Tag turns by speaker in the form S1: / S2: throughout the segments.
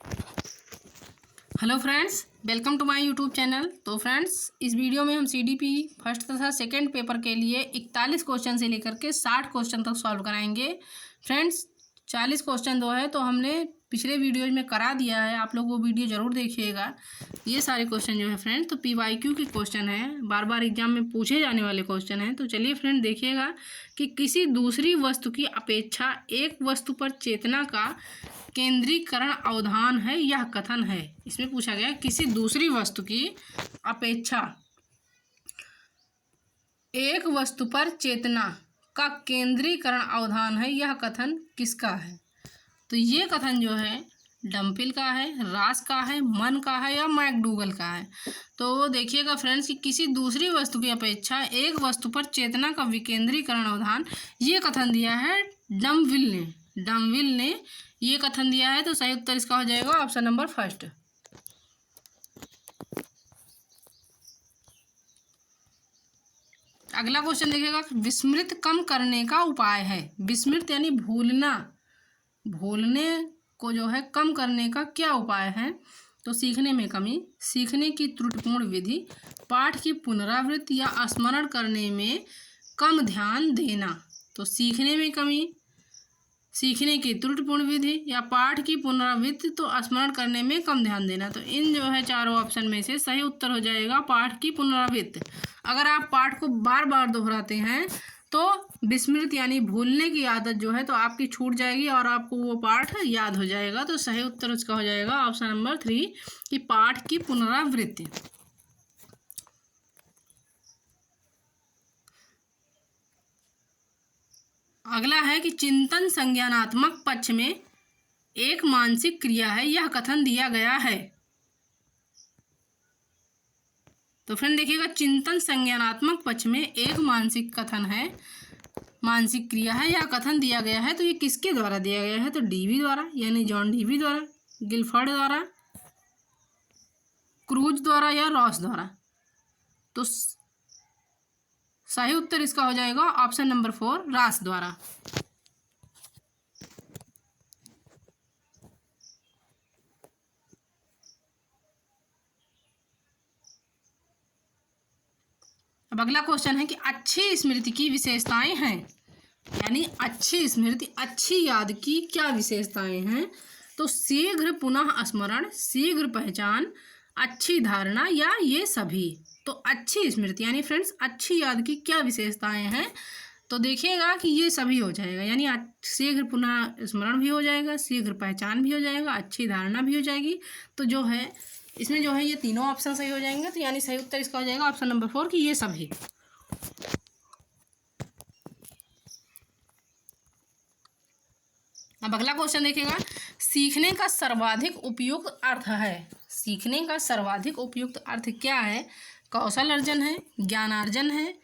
S1: Hello friends, welcome to my YouTube channel. तो friends, इस video में हम सीडीपी फर्स्ट तथा सेकंड पेपर के लिए 41 क्वेश्चन से लेकर के 60 क्वेश्चन तक सॉल्व कराएंगे। फ्रेंड्स, 40 क्वेश्चन दो है तो हमने पिछले वीडियो में करा दिया है, आप लोग वो वीडियो ज़रूर देखिएगा। ये सारे क्वेश्चन जो है फ्रेंड्स तो PYQ के क्वेश्चन हैं, बार बार एग्जाम में पूछे जाने वाले क्वेश्चन हैं। तो चलिए फ्रेंड देखिएगा कि किसी दूसरी वस्तु की अपेक्षा एक वस्तु पर चेतना का केंद्रीकरण अवधान है, यह कथन है। इसमें पूछा गया किसी दूसरी वस्तु की अपेक्षा एक वस्तु पर चेतना का केंद्रीकरण अवधान है, यह कथन किसका है। तो ये कथन जो है डम्पिल का है, रास का है, मन का है या मैकडूगल का है। तो देखिएगा फ्रेंड्स कि किसी दूसरी वस्तु की अपेक्षा एक वस्तु पर चेतना का विकेंद्रीकरण अवधान, ये कथन दिया है डम्विल ने ये कथन दिया है। तो सही उत्तर इसका हो जाएगा ऑप्शन नंबर फर्स्ट। अगला क्वेश्चन देखिएगा, विस्मृत कम करने का उपाय है। विस्मृत यानी भूलना, भूलने को जो है कम करने का क्या उपाय है। तो सीखने में कमी, सीखने की त्रुटिपूर्ण विधि, पाठ की पुनरावृत्ति या स्मरण करने में कम ध्यान देना। तो सीखने में कमी, सीखने की त्रुटिपूर्ण विधि या पाठ की पुनरावृत्ति तो स्मरण करने में कम ध्यान देना। तो इन जो है चारों ऑप्शन में से सही उत्तर हो जाएगा पाठ की पुनरावृत्ति। अगर आप पाठ को बार बार दोहराते हैं तो विस्मृत यानी भूलने की आदत जो है तो आपकी छूट जाएगी और आपको वो पाठ याद हो जाएगा। तो सही उत्तर उसका हो जाएगा ऑप्शन नंबर 3 कि पाठ की पुनरावृत्ति। अगला है कि चिंतन संज्ञानात्मक पक्ष में एक मानसिक क्रिया है, यह कथन दिया गया है। तो फ्रेंड देखिएगा, चिंतन संज्ञानात्मक पक्ष में एक मानसिक कथन है, मानसिक क्रिया है, यह कथन दिया गया है। तो ये किसके द्वारा दिया गया है। तो डीवी द्वारा यानी जॉन डीवी द्वारा, गिलफर्ड द्वारा, क्रूज द्वारा या रॉस द्वारा। तो सही उत्तर इसका हो जाएगा ऑप्शन नंबर 4 रास द्वारा। अब अगला क्वेश्चन है कि अच्छी स्मृति की विशेषताएं हैं, यानी अच्छी स्मृति, अच्छी याद की क्या विशेषताएं हैं। तो शीघ्र पुनः स्मरण, शीघ्र पहचान, अच्छी धारणा या ये सभी। तो अच्छी स्मृति यानी फ्रेंड्स अच्छी याद की क्या विशेषताएं हैं। तो देखिएगा कि ये सभी हो जाएगा, यानी शीघ्र पुनः स्मरण भी हो जाएगा, शीघ्र पहचान भी हो जाएगा, अच्छी धारणा भी हो जाएगी। तो जो है इसमें जो है ये तीनों ऑप्शन सही हो जाएंगे। तो यानी सही उत्तर इसका हो जाएगा ऑप्शन नंबर 4 कि ये सभी। अब अगला क्वेश्चन देखिएगा, सीखने का सर्वाधिक उपयुक्त अर्थ है। सीखने का सर्वाधिक उपयुक्त अर्थ क्या है। कौशल अर्जन है, ज्ञानार्जन है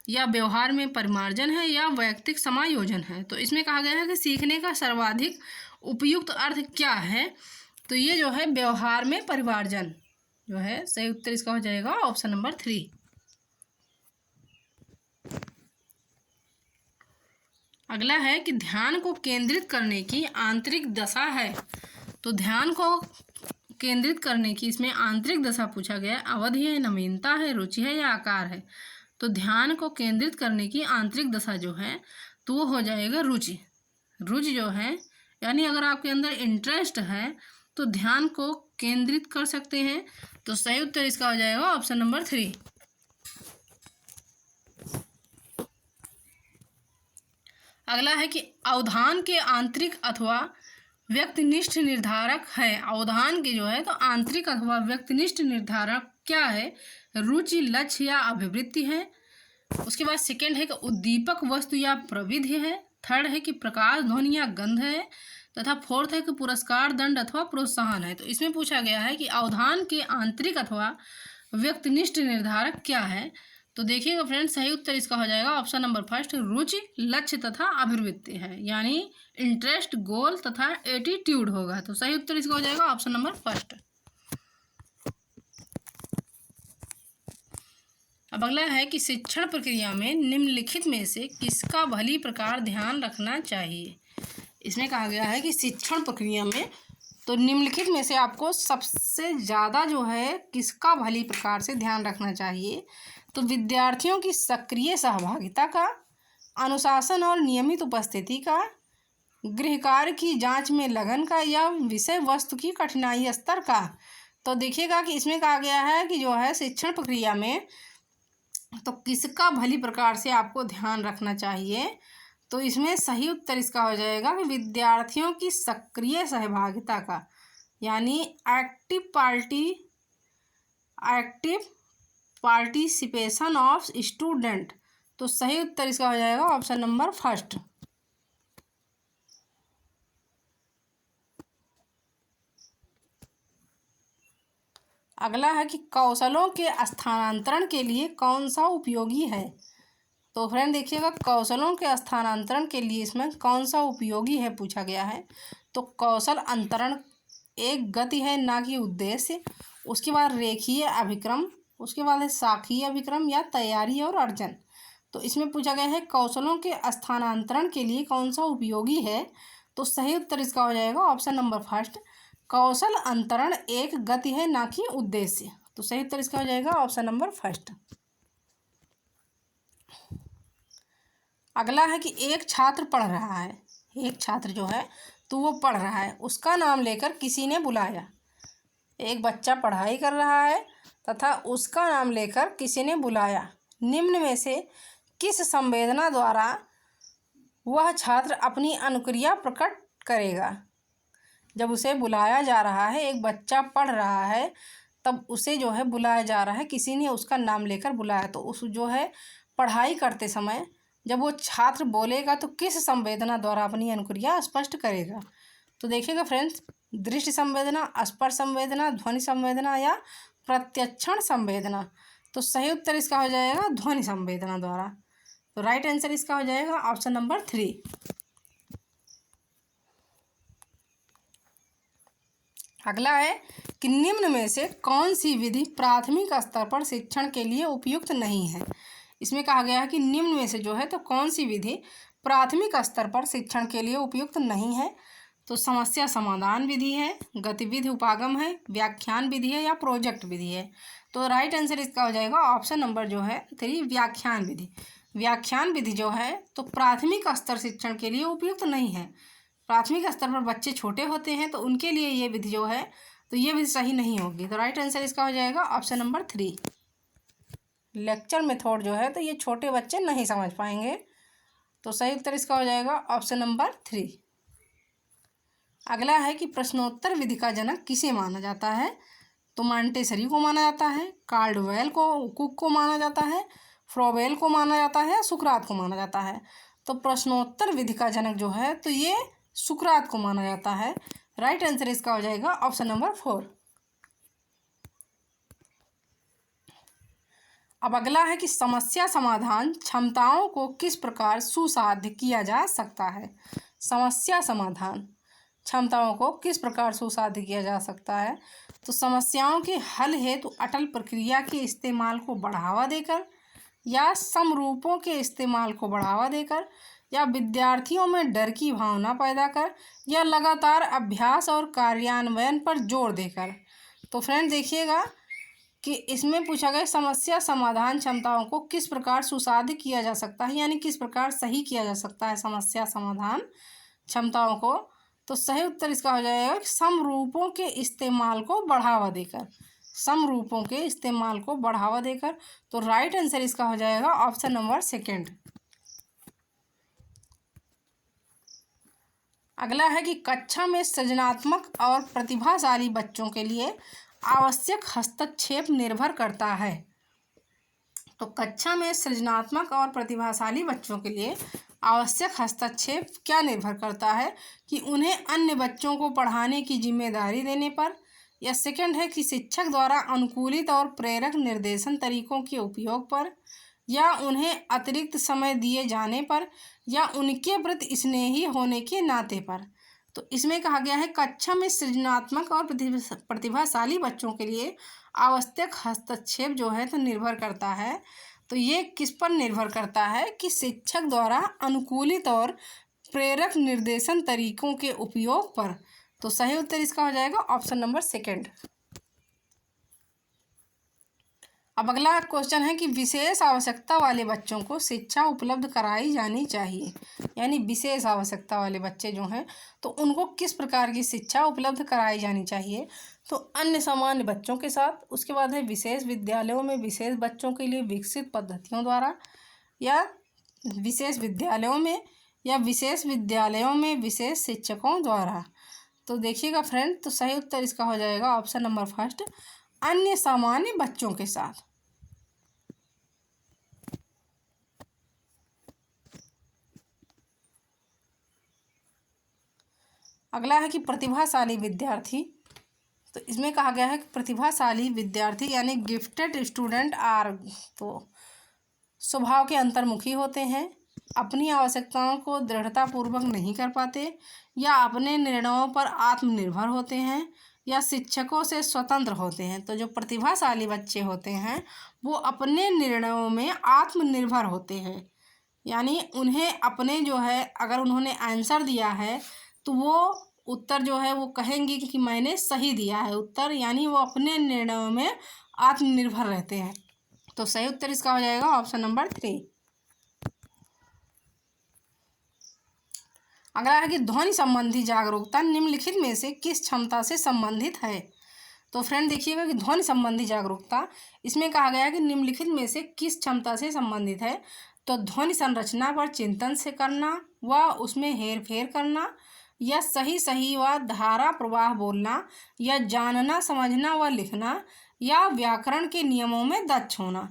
S1: या व्यवहार में परिमार्जन है या वैयक्तिक समायोजन है। तो इसमें कहा गया है कि सीखने का सर्वाधिक उपयुक्त अर्थ क्या है। तो ये जो है व्यवहार में परिमार्जन जो है सही उत्तर इसका हो जाएगा ऑप्शन नंबर 3। अगला है कि ध्यान को केंद्रित करने की आंतरिक दशा है। तो ध्यान को केंद्रित करने की इसमें आंतरिक दशा पूछा गया, अवधि है, नवीनता है, रुचि है या आकार है। तो ध्यान को केंद्रित करने की आंतरिक दशा जो है तो वो हो जाएगा रुचि। रुचि जो है यानी अगर आपके अंदर इंटरेस्ट है तो ध्यान को केंद्रित कर सकते हैं। तो सही उत्तर इसका हो जाएगा ऑप्शन नंबर 3। अगला है कि अवधान के आंतरिक अथवा व्यक्तिनिष्ठ निर्धारक है। अवधान के जो है तो आंतरिक अथवा व्यक्तिनिष्ठ निर्धारक क्या है। रुचि, लक्ष्य या अभिवृत्ति है। उसके बाद सेकंड है कि उद्दीपक वस्तु या प्रविधि है। थर्ड है कि प्रकाश, ध्वनि या गंध है तथा फोर्थ है कि पुरस्कार, दंड अथवा प्रोत्साहन है। तो इसमें पूछा गया है कि अवधान के आंतरिक अथवा व्यक्तिनिष्ठ निर्धारक क्या है। तो देखिएगा फ्रेंड्स, सही उत्तर इसका हो जाएगा ऑप्शन नंबर फर्स्ट, रुचि, लक्ष्य तथा अभिवृत्ति है, यानी इंटरेस्ट, गोल तथा एटीट्यूड होगा। तो सही उत्तर इसका हो जाएगा ऑप्शन नंबर फर्स्ट। अब अगला है कि शिक्षण प्रक्रिया में निम्नलिखित में से किसका भली प्रकार ध्यान रखना चाहिए। इसमें कहा गया है कि शिक्षण प्रक्रिया में तो निम्नलिखित में से आपको सबसे ज़्यादा जो है किसका भली प्रकार से ध्यान रखना चाहिए? तो विद्यार्थियों की सक्रिय सहभागिता का, अनुशासन और नियमित उपस्थिति का, गृह कार्य की जांच में लगन का, या विषय वस्तु की कठिनाई स्तर का। तो देखिएगा कि इसमें कहा गया है कि जो है शिक्षण प्रक्रिया में तो किसका भली प्रकार से आपको ध्यान रखना चाहिए। तो इसमें सही उत्तर इसका हो जाएगा कि विद्यार्थियों की सक्रिय सहभागिता का, यानी एक्टिव पार्टिसिपेशन ऑफ स्टूडेंट। तो सही उत्तर इसका हो जाएगा ऑप्शन नंबर फर्स्ट। अगला है कि कौशलों के स्थानांतरण के लिए कौन सा उपयोगी है। तो फ्रेंड देखिएगा, कौशलों के स्थानांतरण के लिए इसमें कौन सा उपयोगी है पूछा गया है। तो कौशल अंतरण एक गति है, ना कि उद्देश्य। उसके बाद रेखीय अभिक्रम, उसके बाद है शाखीय अभिक्रम या तैयारी और अर्जन। तो इसमें पूछा गया है कौशलों के स्थानांतरण के लिए कौन सा उपयोगी है। तो सही उत्तर इसका हो जाएगा ऑप्शन नंबर फर्स्ट, कौशल अंतरण एक गति है, ना कि उद्देश्य। तो सही उत्तर इसका हो जाएगा ऑप्शन नंबर फर्स्ट। अगला है कि एक छात्र पढ़ रहा है, एक छात्र जो है तो वो पढ़ रहा है, उसका नाम लेकर किसी ने बुलाया। एक बच्चा पढ़ाई कर रहा है तथा उसका नाम लेकर किसी ने बुलाया। निम्न में से किस संवेदना द्वारा वह छात्र अपनी अनुक्रिया प्रकट करेगा। जब उसे बुलाया जा रहा है, एक बच्चा पढ़ रहा है, तब उसे जो है बुलाया जा रहा है, किसी ने उसका नाम लेकर बुलाया। तो उस जो है पढ़ाई करते समय जब वो छात्र बोलेगा तो किस संवेदना द्वारा अपनी अनुक्रिया स्पष्ट करेगा। तो देखिएगा फ्रेंड्स, दृष्टि संवेदना, स्पर्श संवेदना, ध्वनि संवेदना या प्रत्यक्षण संवेदना। तो सही उत्तर इसका हो जाएगा ध्वनि संवेदना द्वारा। तो राइट आंसर इसका हो जाएगा ऑप्शन नंबर 3। अगला है कि निम्न में से कौन सी विधि प्राथमिक स्तर पर शिक्षण के लिए उपयुक्त नहीं है। इसमें कहा गया है कि निम्न में से जो है तो कौन सी विधि प्राथमिक स्तर पर शिक्षण के लिए उपयुक्त नहीं है। तो समस्या समाधान विधि है, गतिविधि उपागम है, व्याख्यान विधि है या प्रोजेक्ट विधि है। तो राइट आंसर इसका हो जाएगा ऑप्शन नंबर जो है 3, व्याख्यान विधि। व्याख्यान विधि जो है तो प्राथमिक स्तर शिक्षण के लिए उपयुक्त नहीं है। प्राथमिक स्तर पर बच्चे छोटे होते हैं तो उनके लिए ये विधि जो है तो ये विधि सही नहीं होगी। तो राइट आंसर इसका हो जाएगा ऑप्शन नंबर 3। लेक्चर मेथड जो है तो ये छोटे बच्चे नहीं समझ पाएंगे। तो सही उत्तर इसका हो जाएगा ऑप्शन नंबर 3। अगला है कि प्रश्नोत्तर विधि का जनक किसे माना जाता है। तो मॉन्टेसरी को माना जाता है, कार्डवेल को, कुक को माना जाता है, फ्रोबेल को माना जाता है, सुकरात को माना जाता है। तो प्रश्नोत्तर विधि का जनक जो है तो ये सुकरात को माना जाता है। राइट आंसर इसका हो जाएगा ऑप्शन नंबर 4। अब अगला है कि समस्या समाधान क्षमताओं को किस प्रकार सुसाध्य किया जा सकता है। समस्या समाधान क्षमताओं को किस प्रकार सुसाध्य किया जा सकता है। तो समस्याओं के हल हेतु अटल प्रक्रिया के इस्तेमाल को बढ़ावा देकर, या समरूपों के इस्तेमाल को बढ़ावा देकर, या विद्यार्थियों में डर की भावना पैदा कर, या लगातार अभ्यास और कार्यान्वयन पर जोर देकर। तो फ्रेंड देखिएगा कि इसमें पूछा गया समस्या समाधान क्षमताओं को किस प्रकार सुसाध्य किया जा सकता है, यानी किस प्रकार सही किया जा सकता है समस्या समाधान क्षमताओं को। तो सही उत्तर इसका हो जाएगा समरूपों के इस्तेमाल को बढ़ावा देकर, समरूपों के इस्तेमाल को बढ़ावा देकर। तो राइट आंसर इसका हो जाएगा ऑप्शन नंबर 2। अगला है कि कक्षा में सृजनात्मक और प्रतिभाशाली बच्चों के लिए आवश्यक हस्तक्षेप निर्भर करता है। तो कक्षा में सृजनात्मक और प्रतिभाशाली बच्चों के लिए आवश्यक हस्तक्षेप क्या निर्भर करता है कि उन्हें अन्य बच्चों को पढ़ाने की जिम्मेदारी देने पर, या सेकंड है कि शिक्षक द्वारा अनुकूलित और प्रेरक निर्देशन तरीकों के उपयोग पर, या उन्हें अतिरिक्त समय दिए जाने पर, या उनके प्रति स्नेही होने के नाते पर। तो इसमें कहा गया है कक्षा में सृजनात्मक और प्रतिभाशाली बच्चों के लिए आवश्यक हस्तक्षेप जो है तो निर्भर करता है। तो ये किस पर निर्भर करता है कि शिक्षक द्वारा अनुकूलित और प्रेरक निर्देशन तरीकों के उपयोग पर। तो सही उत्तर इसका हो जाएगा ऑप्शन नंबर सेकंड। अब अगला क्वेश्चन है कि विशेष आवश्यकता वाले बच्चों को शिक्षा उपलब्ध कराई जानी चाहिए, यानी विशेष आवश्यकता वाले बच्चे जो हैं तो उनको किस प्रकार की शिक्षा उपलब्ध कराई जानी चाहिए। तो अन्य सामान्य बच्चों के साथ, उसके बाद है विशेष विद्यालयों में विशेष बच्चों के लिए विकसित पद्धतियों द्वारा, या विशेष विद्यालयों में, या विशेष विद्यालयों में विशेष शिक्षकों द्वारा। तो देखिएगा फ्रेंड, तो सही उत्तर इसका हो जाएगा ऑप्शन नंबर फर्स्ट, अन्य सामान्य बच्चों के साथ। अगला है कि प्रतिभाशाली विद्यार्थी। तो इसमें कहा गया है कि प्रतिभाशाली विद्यार्थी यानी गिफ्टेड स्टूडेंट आर, तो स्वभाव के अंतर्मुखी होते हैं, अपनी आवश्यकताओं को दृढ़तापूर्वक नहीं कर पाते, या अपने निर्णयों पर आत्मनिर्भर होते हैं, या शिक्षकों से स्वतंत्र होते हैं। तो जो प्रतिभाशाली बच्चे होते हैं वो अपने निर्णयों में आत्मनिर्भर होते हैं, यानी उन्हें अपने जो है, अगर उन्होंने आंसर दिया है तो वो उत्तर जो है वो कहेंगे कि मैंने सही दिया है उत्तर, यानी वो अपने निर्णयों में आत्मनिर्भर रहते हैं। तो सही उत्तर इसका हो जाएगा ऑप्शन नंबर 3। अगला है कि ध्वनि संबंधी जागरूकता निम्नलिखित में से किस क्षमता से संबंधित है। तो फ्रेंड देखिएगा कि ध्वनि संबंधी जागरूकता, इसमें कहा गया है कि निम्नलिखित में से किस क्षमता से संबंधित है। तो ध्वनि संरचना पर चिंतन से करना, व उसमें हेर फेर करना, या सही व धारा प्रवाह बोलना, या जानना समझना व लिखना, या व्याकरण के नियमों में दक्ष होना।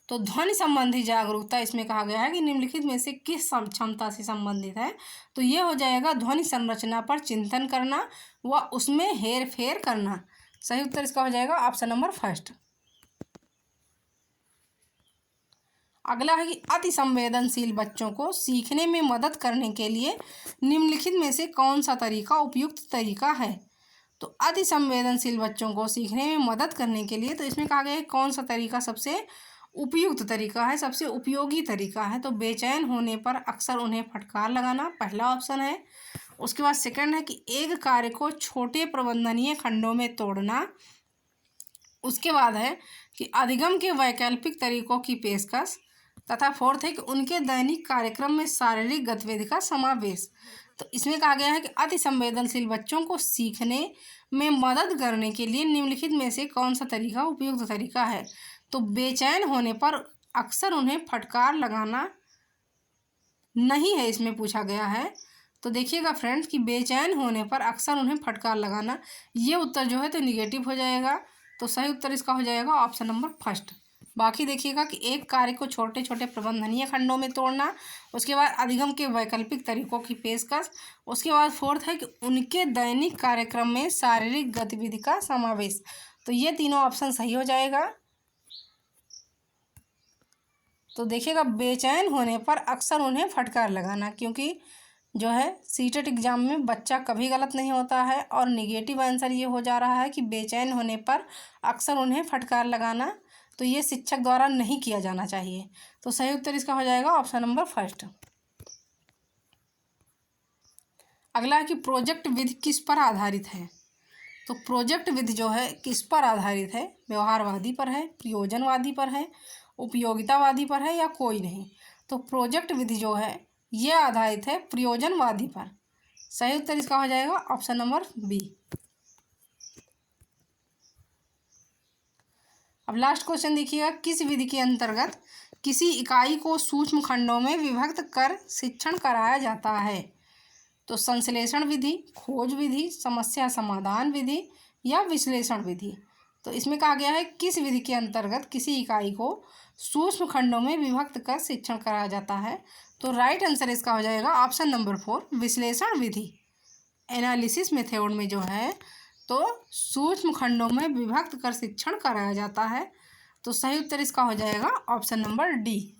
S1: तो ध्वनि संबंधी जागरूकता इसमें कहा गया है कि निम्नलिखित में से किस क्षमता से संबंधित है। तो ये हो जाएगा ध्वनि संरचना पर चिंतन करना व उसमें हेर फेर करना। सही उत्तर इसका हो जाएगा ऑप्शन नंबर फर्स्ट। अगला है कि अति संवेदनशील बच्चों को सीखने में मदद करने के लिए निम्नलिखित में से कौन सा तरीका उपयुक्त तरीका है। तो अति संवेदनशील बच्चों को सीखने में मदद करने के लिए, तो इसमें कहा गया है कौन सा तरीका सबसे उपयुक्त तरीका है, सबसे उपयोगी तरीका है। तो बेचैन होने पर अक्सर उन्हें फटकार लगाना, पहला ऑप्शन है। उसके बाद सेकंड है कि एक कार्य को छोटे प्रबंधनीय खंडों में तोड़ना। उसके बाद है कि अधिगम के वैकल्पिक तरीकों की पेशकश, तथा फोर्थ है कि उनके दैनिक कार्यक्रम में शारीरिक गतिविधि का समावेश। तो इसमें कहा गया है कि अति संवेदनशील बच्चों को सीखने में मदद करने के लिए निम्नलिखित में से कौन सा तरीका उपयुक्त तरीका है। तो बेचैन होने पर अक्सर उन्हें फटकार लगाना नहीं है, इसमें पूछा गया है। तो देखिएगा फ्रेंड्स कि बेचैन होने पर अक्सर उन्हें फटकार लगाना, ये उत्तर जो है तो निगेटिव हो जाएगा। तो सही उत्तर इसका हो जाएगा ऑप्शन नंबर फर्स्ट। बाकी देखिएगा कि एक कार्य को छोटे छोटे प्रबंधनीय खंडों में तोड़ना, उसके बाद अधिगम के वैकल्पिक तरीकों की पेशकश, उसके बाद फोर्थ है कि उनके दैनिक कार्यक्रम में शारीरिक गतिविधि का समावेश। तो ये तीनों ऑप्शन सही हो जाएगा। तो देखिएगा बेचैन होने पर अक्सर उन्हें फटकार लगाना, क्योंकि जो है सीटेट एग्जाम में बच्चा कभी गलत नहीं होता है, और निगेटिव आंसर ये हो जा रहा है कि बेचैन होने पर अक्सर उन्हें फटकार लगाना, तो ये शिक्षक द्वारा नहीं किया जाना चाहिए। तो सही उत्तर इसका हो जाएगा ऑप्शन नंबर फर्स्ट। अगला है कि प्रोजेक्ट विधि किस पर आधारित है। तो प्रोजेक्ट विधि जो है किस पर आधारित है, व्यवहारवादी पर है, प्रयोजनवादी पर है, उपयोगितावादी पर है, या कोई नहीं। तो प्रोजेक्ट विधि जो है ये आधारित है प्रयोजनवादी पर। सही उत्तर इसका हो जाएगा ऑप्शन नंबर बी। अब लास्ट क्वेश्चन देखिएगा, किस विधि के अंतर्गत किसी इकाई को सूक्ष्म खंडों में विभक्त कर शिक्षण कराया जाता है। तो संश्लेषण विधि, खोज विधि, समस्या समाधान विधि, या विश्लेषण विधि। तो इसमें कहा गया है किस विधि के अंतर्गत किसी इकाई को सूक्ष्म खंडों में विभक्त कर शिक्षण कराया जाता है। तो राइट आंसर इसका हो जाएगा ऑप्शन नंबर 4, विश्लेषण विधि। एनालिसिस मेथड में जो है तो सूक्ष्म खंडों में विभक्त कर शिक्षण कराया जाता है। तो सही उत्तर इसका हो जाएगा ऑप्शन नंबर डी।